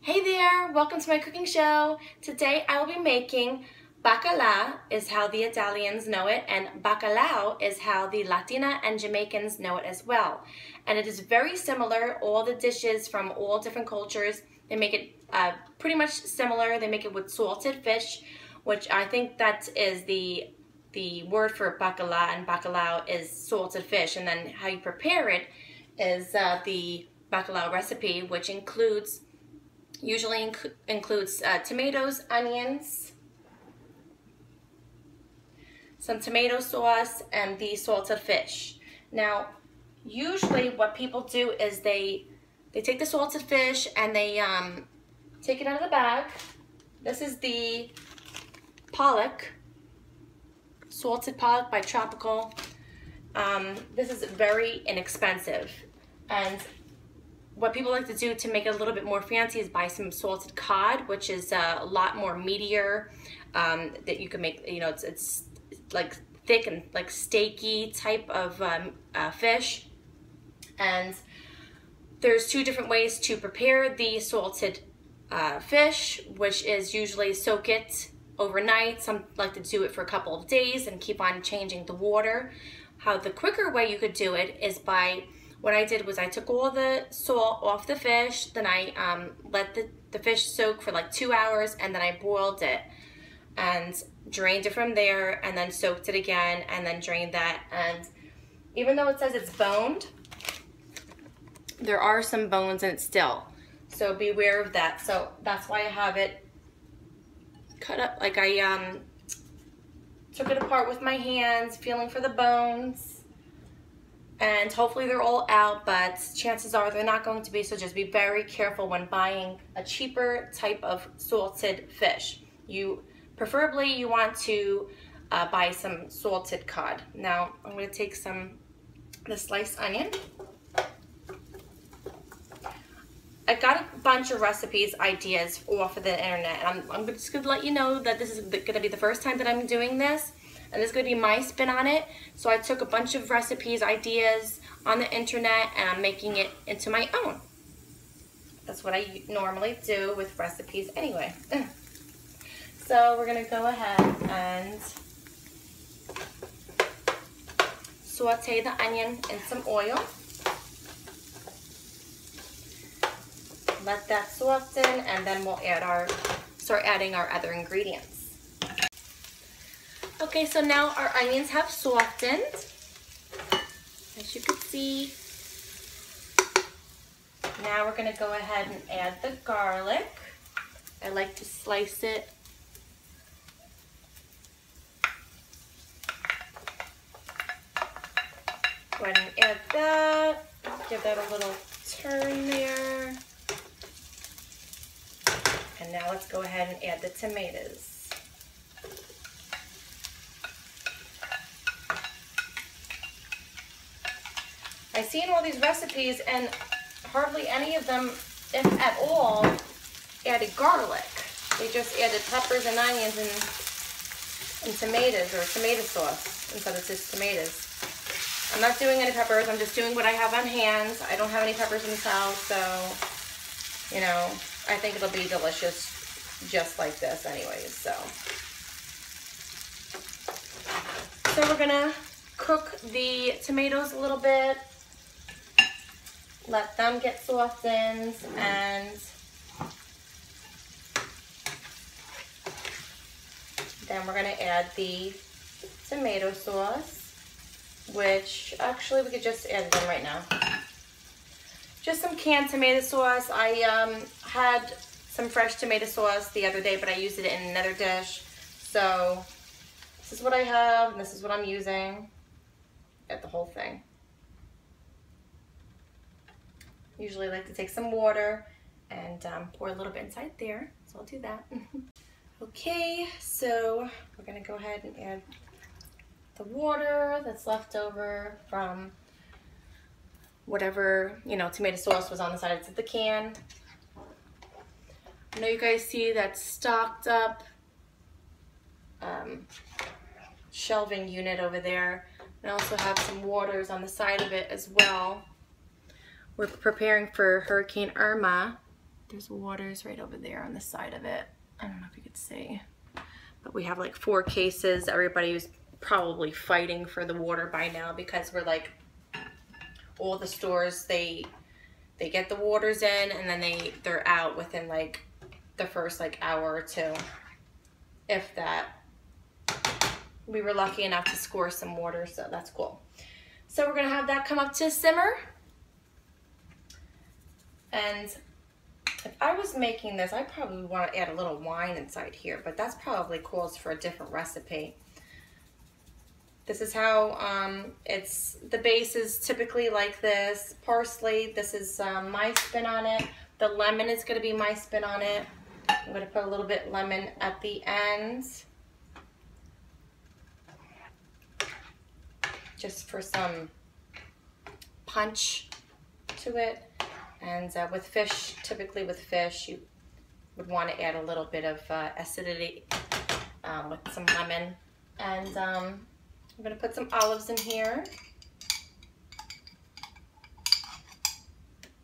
Hey there, welcome to my cooking show. Today I will be making bacala, is how the Italians know it, and bacalao is how the Latina and Jamaicans know it as well. And it is very similar. All the dishes from all different cultures, they make it pretty much similar. They make it with salted fish, which I think that is the word for bacala, and bacalao is salted fish. And then how you prepare it is the bacalao recipe, which usually includes tomatoes, onions, some tomato sauce, and the salted fish. Now, usually what people do is they take the salted fish and they take it out of the bag. This is the pollock, salted pollock by Tropical. This is very inexpensive, and what people like to do to make it a little bit more fancy is buy some salted cod, which is a lot more meatier, that you can make, you know, it's like thick and like steaky type of fish. And there's two different ways to prepare the salted fish, which is usually soak it overnight. Some like to do it for a couple of days and keep on changing the water. How the quicker way you could do it is by, what I did was I took all the salt off the fish, then I let the fish soak for like 2 hours, and then I boiled it and drained it from there, and then soaked it again, and then drained that. And even though it says it's boned, there are some bones in it still, so beware of that. So that's why I have it cut up, like I took it apart with my hands, feeling for the bones. And hopefully they're all out, but chances are they're not going to be, so just be very careful when buying a cheaper type of salted fish. Preferably you want to buy some salted cod. Now I'm going to take the sliced onion. I got a bunch of recipes, ideas off of the internet. I'm just going to let you know that this is going to be the first time that I'm doing this. And this is going to be my spin on it. So I took a bunch of recipes, ideas on the internet, and I'm making it into my own. That's what I normally do with recipes anyway. So we're going to go ahead and saute the onion in some oil. Let that soften, and then we'll start adding our other ingredients. Okay, so now our onions have softened, as you can see. Now we're going to go ahead and add the garlic. I like to slice it. Go ahead and add that. Give that a little turn there. And now let's go ahead and add the tomatoes. I've seen all these recipes and hardly any of them, if at all, added garlic. They just added peppers and onions and tomatoes, or tomato sauce, instead of just tomatoes. I'm not doing any peppers, I'm just doing what I have on hand. I don't have any peppers in this house, so, you know, I think it'll be delicious just like this anyways, so. So we're gonna cook the tomatoes a little bit. Let them get softened, and then we're going to add the tomato sauce, which actually we could just add them right now. Just some canned tomato sauce. I had some fresh tomato sauce the other day, but I used it in another dish. So this is what I have, and this is what I'm using. Add the whole thing. Usually I like to take some water and pour a little bit inside there, so I'll do that. Okay, so we're gonna go ahead and add the water that's left over from whatever, you know, tomato sauce was on the sides of the can. I know you guys see that stocked up shelving unit over there. I also have some waters on the side of it as well. We're preparing for Hurricane Irma, There's waters right over there on the side of it. I don't know if you could see, but we have like 4 cases. Everybody's probably fighting for the water by now because we're like, all the stores, they get the waters in and then they're out within like the first like hour or 2, if that. We were lucky enough to score some water, so that's cool. So we're gonna have that come up to simmer. And if I was making this, I probably would want to add a little wine inside here, but that's probably calls for a different recipe. This is how the base is typically like this. Parsley, this is my spin on it. The lemon is going to be my spin on it. I'm going to put a little bit lemon at the end, just for some punch to it. And with fish, typically with fish, you would want to add a little bit of acidity with some lemon. And I'm going to put some olives in here.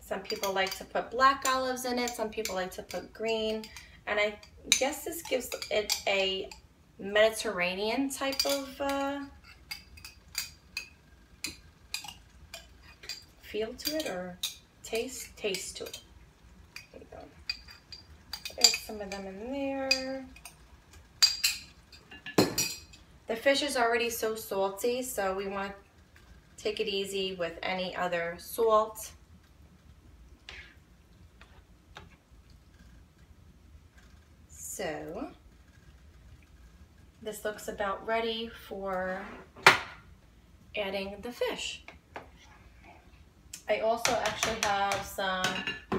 Some people like to put black olives in it. Some people like to put green. And I guess this gives it a Mediterranean type of feel to it, or taste to it. There you go. Add some of them in there. The fish is already so salty, so we want to take it easy with any other salt. So this looks about ready for adding the fish. I also actually have some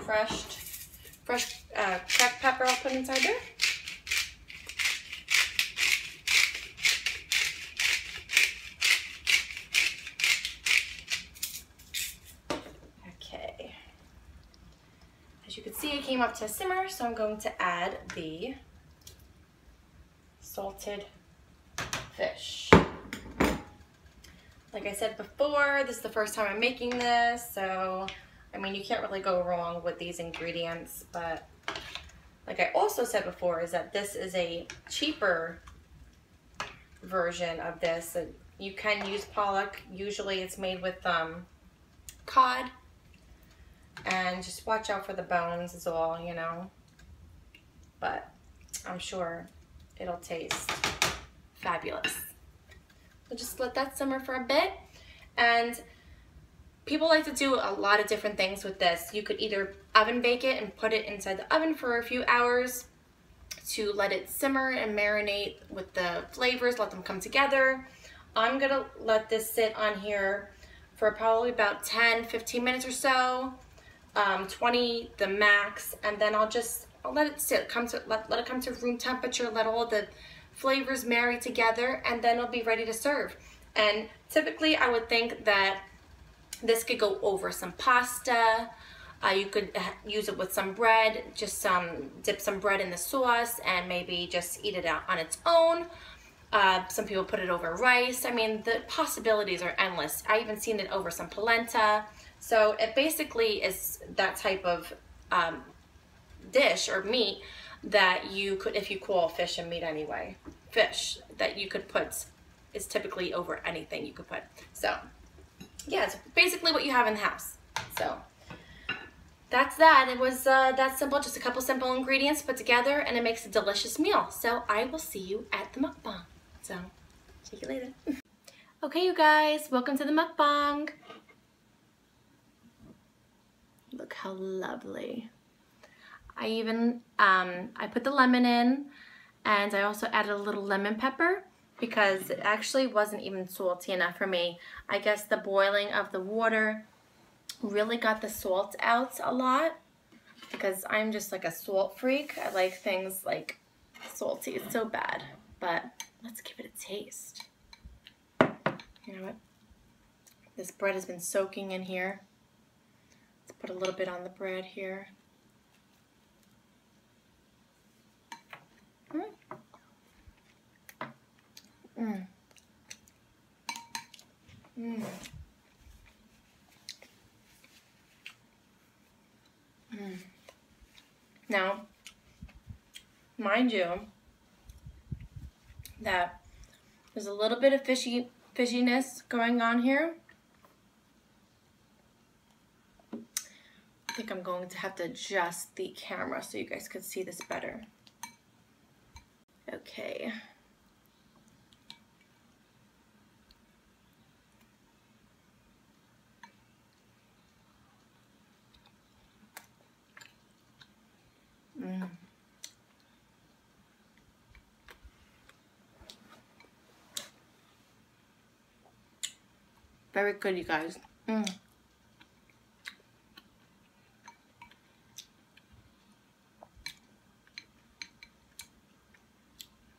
fresh cracked pepper I'll put inside there. Okay. As you can see, it came up to simmer, so I'm going to add the salted fish. Like I said before, this is the first time I'm making this, so I mean, you can't really go wrong with these ingredients. But like I also said before, is that this is a cheaper version of this. You can use pollock. Usually it's made with cod, and just watch out for the bones is all, you know. But I'm sure it'll taste fabulous. So just let that simmer for a bit. And people like to do a lot of different things with this. You could either oven bake it and put it inside the oven for a few hours to let it simmer and marinate with the flavors, let them come together. I'm gonna let this sit on here for probably about 10-15 minutes or so, 20 the max, and then I'll let it sit, let it come to room temperature, let all the flavors marry together, and then it'll be ready to serve. And typically I would think that this could go over some pasta. You could use it with some bread, just dip some bread in the sauce and maybe just eat it out on its own. Some people put it over rice. I mean, the possibilities are endless. I even seen it over some polenta. So it basically is that type of dish or meat that you could, if you call fish and meat anyway, fish that you could put is typically over anything you could put. So yeah, it's basically what you have in the house. So that's that. It was that simple, just a couple simple ingredients put together, and it makes a delicious meal. So I will see you at the mukbang. So see you later. Okay, you guys, welcome to the mukbang. Look how lovely. I even, I put the lemon in, and I also added a little lemon pepper because it actually wasn't even salty enough for me. I guess the boiling of the water really got the salt out a lot because I'm just like a salt freak. I like things like salty. It's so bad, but let's give it a taste. You know what? This bread has been soaking in here. Let's put a little bit on the bread here. Mm. Mm. Mm. Now, mind you, that there's a little bit of fishiness going on here. I think I'm going to have to adjust the camera so you guys can see this better. Okay. Very good, you guys.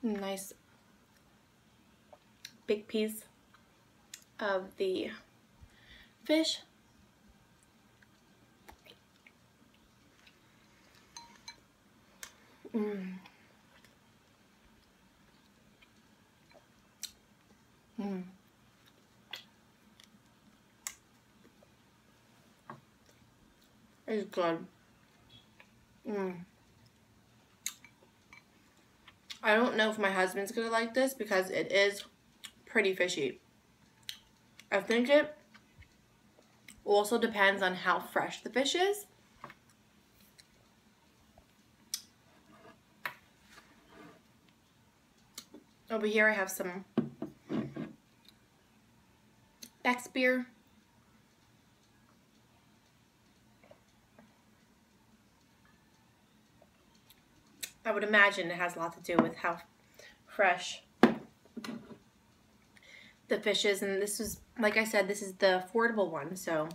Nice big piece of the fish. It's good. I don't know if my husband's gonna like this because it is pretty fishy. I think it also depends on how fresh the fish is. Over here I have some Beck's beer. I would imagine it has a lot to do with how fresh the fish is, and this is, like I said, this is the affordable one, so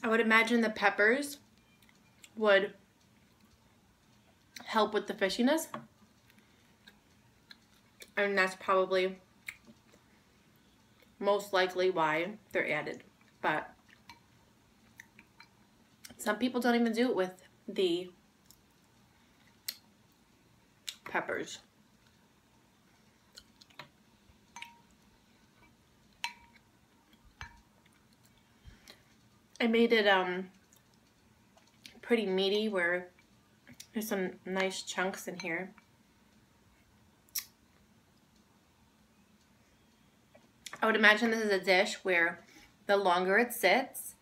I would imagine the peppers would help with the fishiness. And that's probably most likely why they're added. But some people don't even do it with the peppers. I made it pretty meaty where there's some nice chunks in here. I would imagine this is a dish where the longer it sits,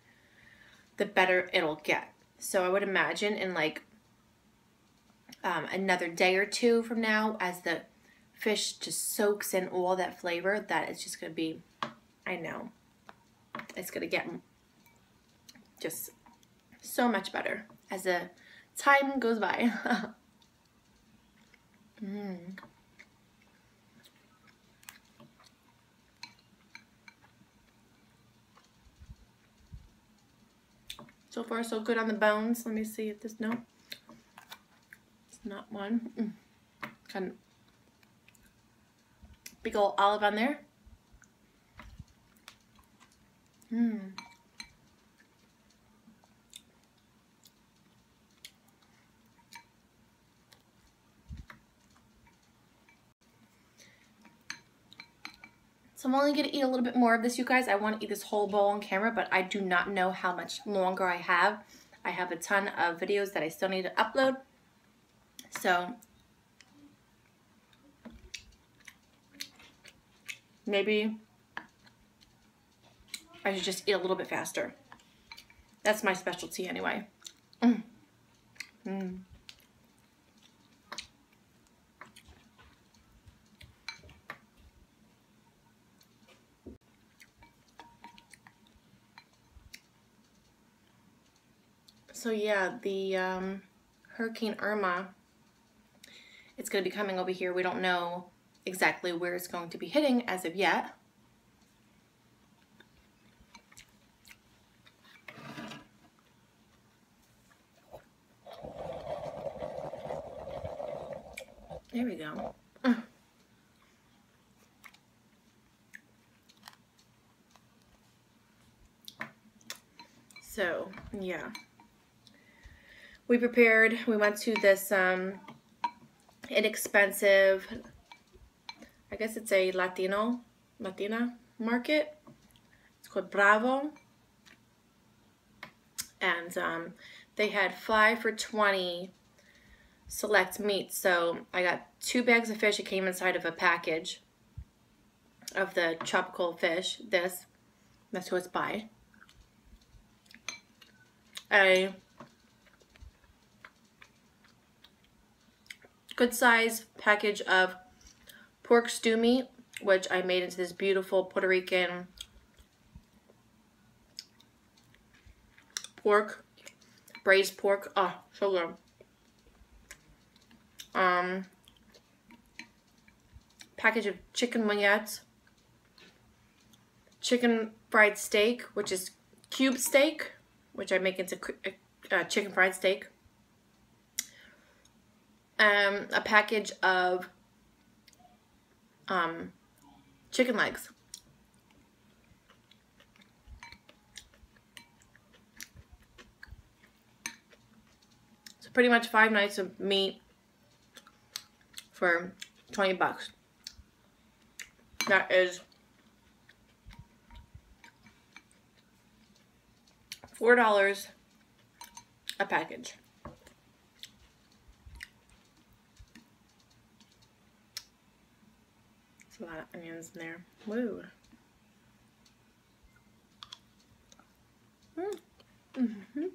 the better it'll get. So I would imagine in like another day or two from now, as the fish just soaks in all that flavor, that it's just going to be, I know, it's going to get just so much better as the time goes by. So far, so good on the bones. Let me see if this, no, it's not one. Kind of big old olive on there. So I'm only going to eat a little bit more of this, you guys. I want to eat this whole bowl on camera, but I do not know how much longer I have. I have a ton of videos that I still need to upload. So maybe I should just eat a little bit faster. That's my specialty anyway. So yeah, the Hurricane Irma, it's going to be coming over here. We don't know exactly where it's going to be hitting as of yet. There we go. So yeah. We prepared, we went to this inexpensive, I guess it's a Latina market. It's called Bravo. And they had 5 for $20 select meats. So I got 2 bags of fish. It came inside of a package of the tropical fish. That's who it's by. A good size package of pork stew meat, which I made into this beautiful Puerto Rican pork, braised pork. Oh, so good. Package of chicken wingettes, chicken fried steak, which is cube steak, which I make into chicken fried steak. A package of chicken legs. So pretty much 5 nights of meat for $20. That is $4 a package. There's a lot of onions in there. Woo. Mm-hmm.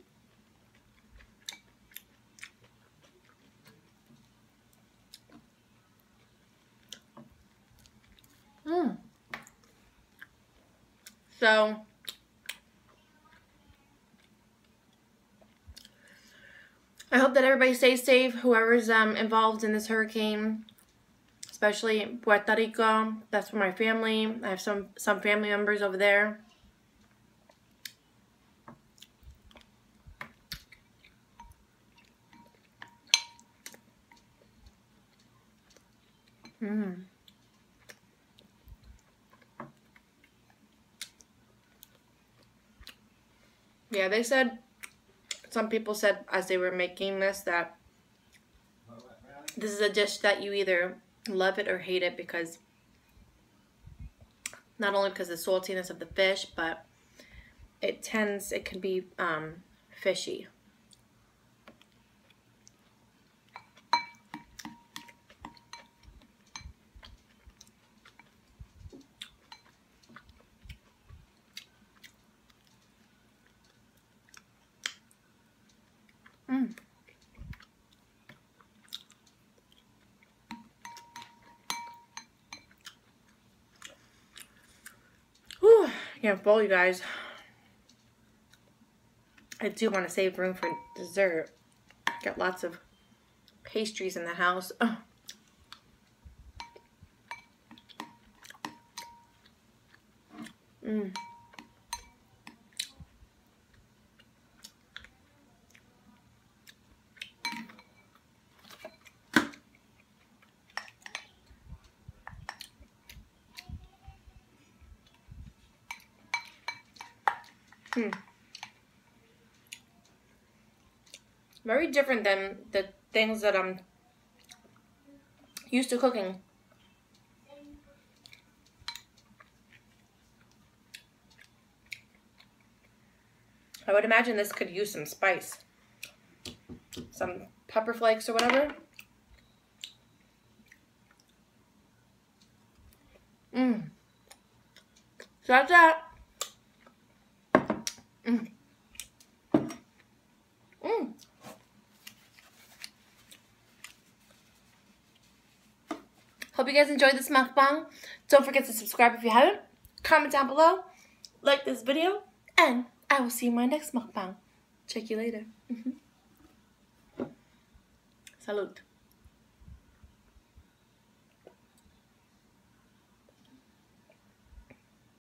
So I hope that everybody stays safe, whoever's involved in this hurricane, especially Puerto Rico. That's where my family, I have some family members over there. Yeah, they said, some people said as they were making this that this is a dish that you either love it or hate it, because not only because of the saltiness of the fish, but it can be fishy. Whew, I can't fool you guys. I do want to save room for dessert. Got lots of pastries in the house. Oh. Very different than the things that I'm used to cooking. I would imagine this could use some spice. Some pepper flakes or whatever. So that's that. Hope you guys enjoyed this mukbang. Don't forget to subscribe if you haven't. Comment down below. Like this video. And I will see you in my next mukbang. Check you later. Salud.